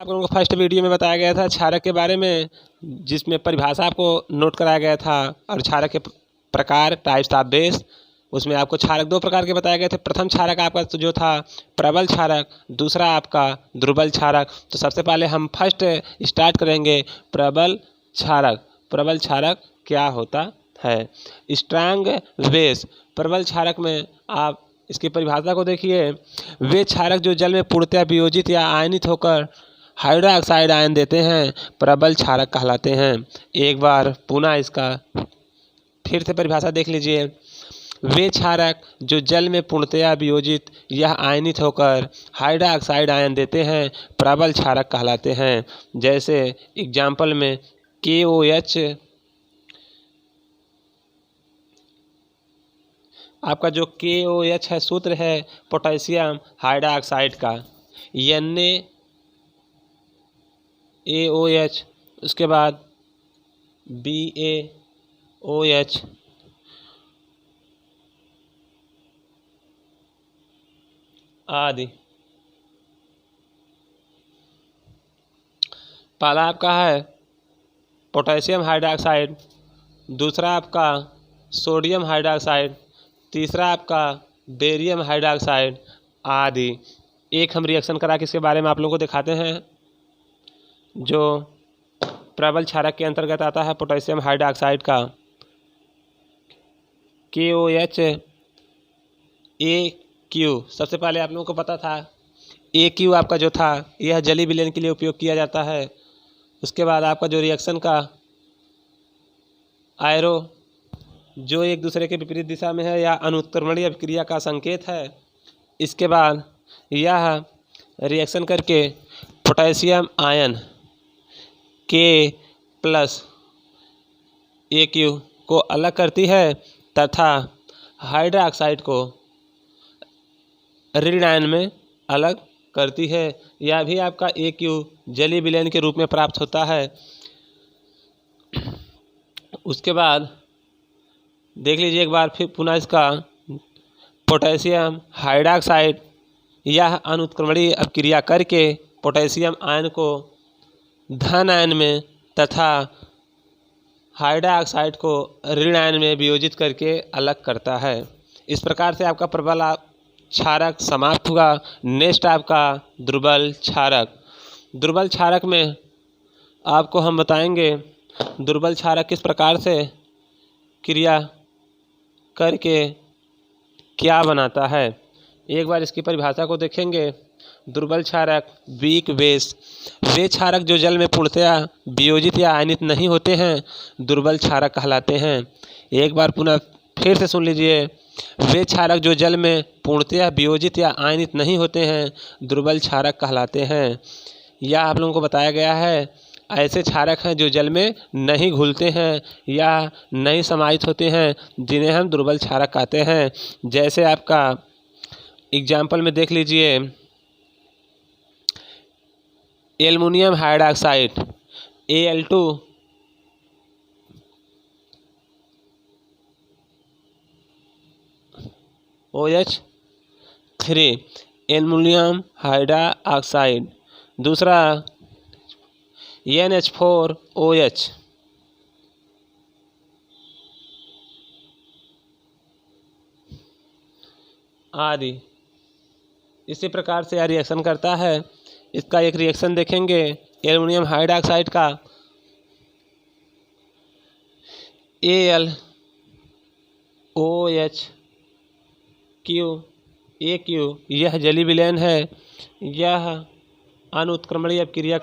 आप लोगों को फर्स्ट वीडियो में बताया गया था क्षारक के बारे में, जिसमें परिभाषा आपको नोट कराया गया था और क्षारक के प्रकार टाइप्स ऑफ बेस। उसमें आपको क्षारक दो प्रकार के बताए गए थे। प्रथम क्षारक आपका जो था प्रबल क्षारक, दूसरा आपका दुर्बल क्षारक। तो सबसे पहले हम फर्स्ट स्टार्ट करेंगे प्रबल क्षारक। प्रबल क्षारक क्या होता है? Strong base. प्रबल क्षारक में आप इसकी परिभाषा को देखिए। वे क्षारक जो जल में पूर्णतः वियोजित या आयनित होकर हाइड्रोक्साइड आयन देते हैं प्रबल क्षारक कहलाते हैं। एक बार पुनः इसका फिर से परिभाषा देख लीजिए। वे क्षारक जो जल में पूर्णतया वियोजित या आयनित होकर हाइड्रोक्साइड आयन देते हैं प्रबल क्षारक कहलाते हैं। जैसे एग्जाम्पल में KOH, आपका जो KOH है सूत्र है पोटेशियम हाइड्रोक्साइड का, NaOH, उसके बाद BaOH, आदि। पहला आपका है पोटेशियम हाइड्रोक्साइड, दूसरा आपका सोडियम हाइड्रोक्साइड, तीसरा आपका बेरियम हाइड्रोक्साइड आदि। एक हम रिएक्शन करा के इसके बारे में आप लोगों को दिखाते हैं। जो प्रबल क्षारक के अंतर्गत आता है पोटेशियम हाइड्रोक्साइड का KOH AQ। सबसे पहले आप लोगों को पता था AQ आपका जो था यह जलीय विलयन के लिए उपयोग किया जाता है। उसके बाद आपका जो रिएक्शन का आयरो जो एक दूसरे के विपरीत दिशा में है या अनुत्क्रमणीय अभिक्रिया का संकेत है। इसके बाद यह रिएक्शन करके पोटेशियम आयन K+AQ को अलग करती है तथा हाइड्रोक्साइड को ऋण आयन में अलग करती है। यह भी आपका AQ जलीय विलयन के रूप में प्राप्त होता है। उसके बाद देख लीजिए एक बार फिर पुनः इसका पोटेशियम हाइड्रोक्साइड यह अनुत्क्रमणीय अभिक्रिया करके पोटेशियम आयन को धन आयन में तथा हाइड्रोक्साइड को ऋण आयन में वियोजित करके अलग करता है। इस प्रकार से आपका प्रबल क्षारक समाप्त हुआ। नेक्स्ट आपका दुर्बल क्षारक। दुर्बल क्षारक में आपको हम बताएंगे दुर्बल क्षारक किस प्रकार से क्रिया करके क्या बनाता है। एक बार इसकी परिभाषा को देखेंगे। दुर्बल क्षारक वीक बेस। वे क्षारक जो जल में पूर्णतया वियोजित या आयनित नहीं होते हैं दुर्बल क्षारक कहलाते हैं। एक बार पुनः फिर से सुन लीजिए। वे क्षारक जो जल में पूर्णतया वियोजित या आयनित नहीं होते हैं दुर्बल क्षारक कहलाते हैं। यह आप लोगों को बताया गया है ऐसे क्षारक हैं जो जल में नहीं घुलते हैं या नहीं समाहित होते हैं जिन्हें हम दुर्बल क्षारक कहते हैं। जैसे आपका एग्जाम्पल में देख लीजिए aluminium hydroxide Al2OH3 aluminium hydroxide, दूसरा NH4OH आदि। इसी प्रकार से यह रिएक्शन करता है। इसका एक रिएक्शन देखेंगे एल्युमिनियम हाइड्रोक्साइड का AlOH∗AQ यह जलीय विलयन है। यह अनुत्क्रमणीय अभिक्रिया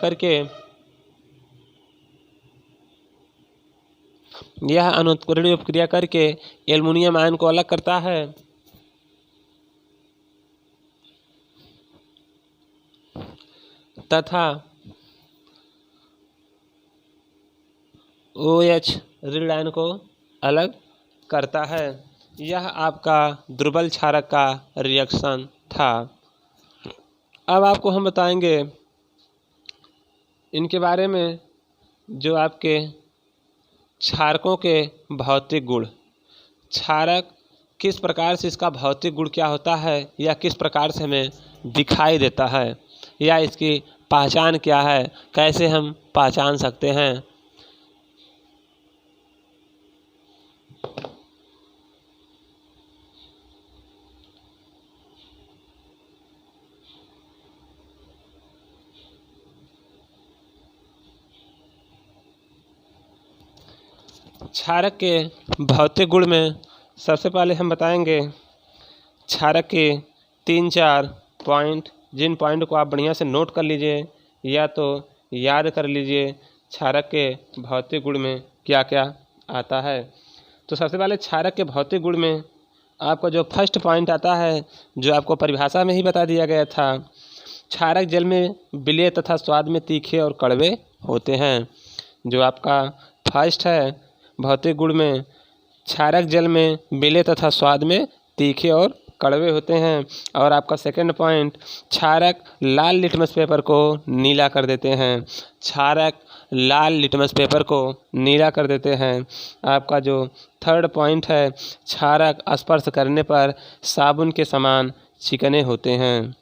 करके एल्युमिनियम आयन को अलग करता है तथा OH ऋण आयन को अलग करता है। यह आपका दुर्बल क्षारक का रिएक्शन था। अब आपको हम बताएंगे इनके बारे में जो आपके क्षारकों के भौतिक गुण। क्षारक किस प्रकार से इसका भौतिक गुण क्या होता है या किस प्रकार से हमें दिखाई देता है। या इसकी पहचान क्या है, कैसे हम पहचान सकते हैं। क्षारक के भौतिक गुण में सबसे पहले हम बताएंगे क्षारक के 3-4 पॉइंट, जिन पॉइंट को आप बढ़िया से नोट कर लीजिए या तो याद कर लीजिए क्षारक के भौतिक गुण में क्या क्या आता है। तो सबसे पहले क्षारक के भौतिक गुण में आपका जो फर्स्ट पॉइंट आता है, जो आपको परिभाषा में ही बता दिया गया था, क्षारक जल में विलेय तथा स्वाद में तीखे और कड़वे होते हैं। जो आपका फर्स्ट है भौतिक गुण में, क्षारक जल में विलेय तथा स्वाद में तीखे और कड़वे होते हैं। और आपका सेकंड पॉइंट, क्षारक लाल लिटमस पेपर को नीला कर देते हैं। क्षारक लाल लिटमस पेपर को नीला कर देते हैं। आपका जो थर्ड पॉइंट है, क्षारक स्पर्श करने पर साबुन के समान चिकने होते हैं।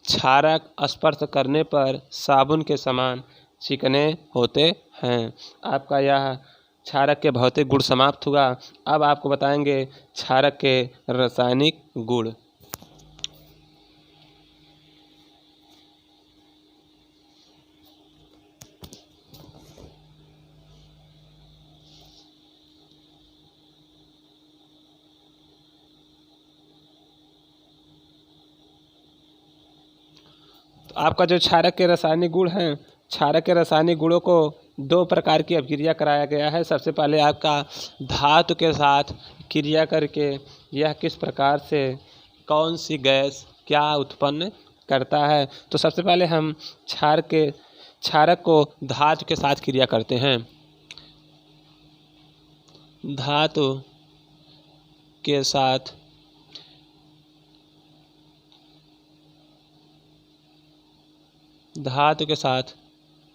क्षारक स्पर्श करने पर साबुन के समान चिकने होते हैं। आपका यह क्षारक के भौतिक गुण समाप्त हुआ। अब आपको बताएंगे क्षारक के रासायनिक गुण। आपका जो क्षारक के रासायनिक गुण हैं, क्षारक के रासायनिक गुणों को 2 प्रकार की अभिक्रिया कराया गया है। सबसे पहले आपका धातु के साथ क्रिया करके यह किस प्रकार से कौन सी गैस क्या उत्पन्न करता है। तो सबसे पहले हम क्षारक को धातु के साथ क्रिया करते हैं। धातु के साथ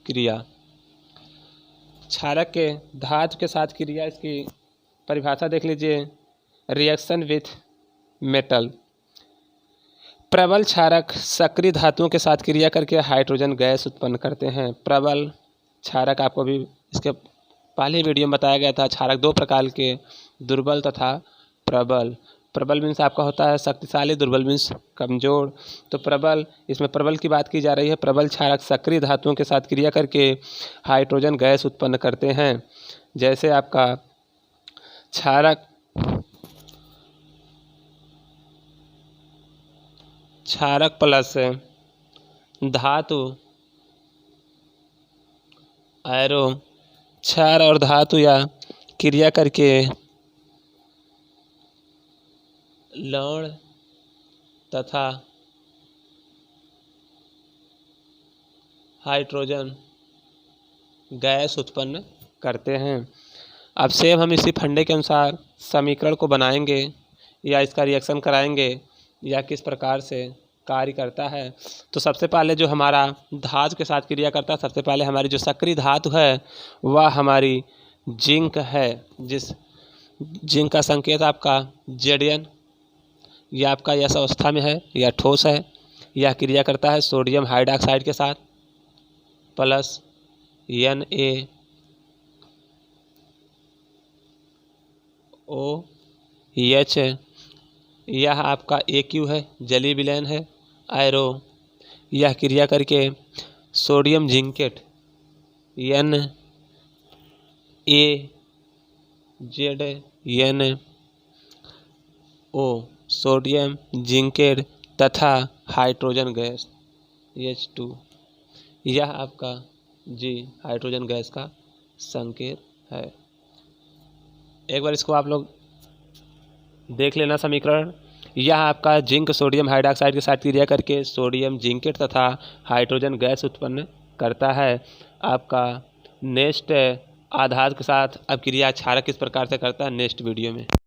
क्रिया, क्षारक के धातु के साथ क्रिया, इसकी परिभाषा देख लीजिए। Reaction with metal. प्रबल क्षारक सक्रिय धातुओं के साथ क्रिया करके हाइड्रोजन गैस उत्पन्न करते हैं। प्रबल क्षारक, आपको भी इसके पहले वीडियो में बताया गया था, क्षारक 2 प्रकार के, दुर्बल तथा प्रबल। प्रबल मीन्स आपका होता है शक्तिशाली, दुर्बल मीन्स कमजोर। तो प्रबल, इसमें प्रबल की बात की जा रही है। प्रबल क्षारक सक्रिय धातुओं के साथ क्रिया करके हाइड्रोजन गैस उत्पन्न करते हैं। जैसे आपका क्षारक प्लस धातु एरो, क्षार और धातु या क्रिया करके लवण तथा हाइड्रोजन गैस उत्पन्न करते हैं। अब सेम हम इसी फंडे के अनुसार समीकरण को बनाएंगे या इसका रिएक्शन कराएंगे या किस प्रकार से कार्य करता है। तो सबसे पहले जो हमारा धातु के साथ क्रिया करता है, सबसे पहले हमारी जो सक्रिय धातु है वह हमारी जिंक है। जिस जिंक का संकेत आपका Zn, यह आपका यस अवस्था में है या ठोस है। यह क्रिया करता है सोडियम हाइड्रॉक्साइड के साथ प्लस NaOH, यह आपका AQ है, जलीय विलयन है। एरो, यह क्रिया करके sodium zincate NaZnO, sodium zincate तथा हाइड्रोजन गैस H2, यह आपका हाइड्रोजन गैस का संकेत है। एक बार इसको आप लोग देख लेना समीकरण। यह आपका जिंक सोडियम हाइड्रॉक्साइड के साथ क्रिया करके सोडियम जिंकेट तथा हाइड्रोजन गैस उत्पन्न करता है। आपका नेक्स्ट आधार के साथ अब क्रिया क्षारक किस प्रकार से करता है नेक्स्ट वीडियो में।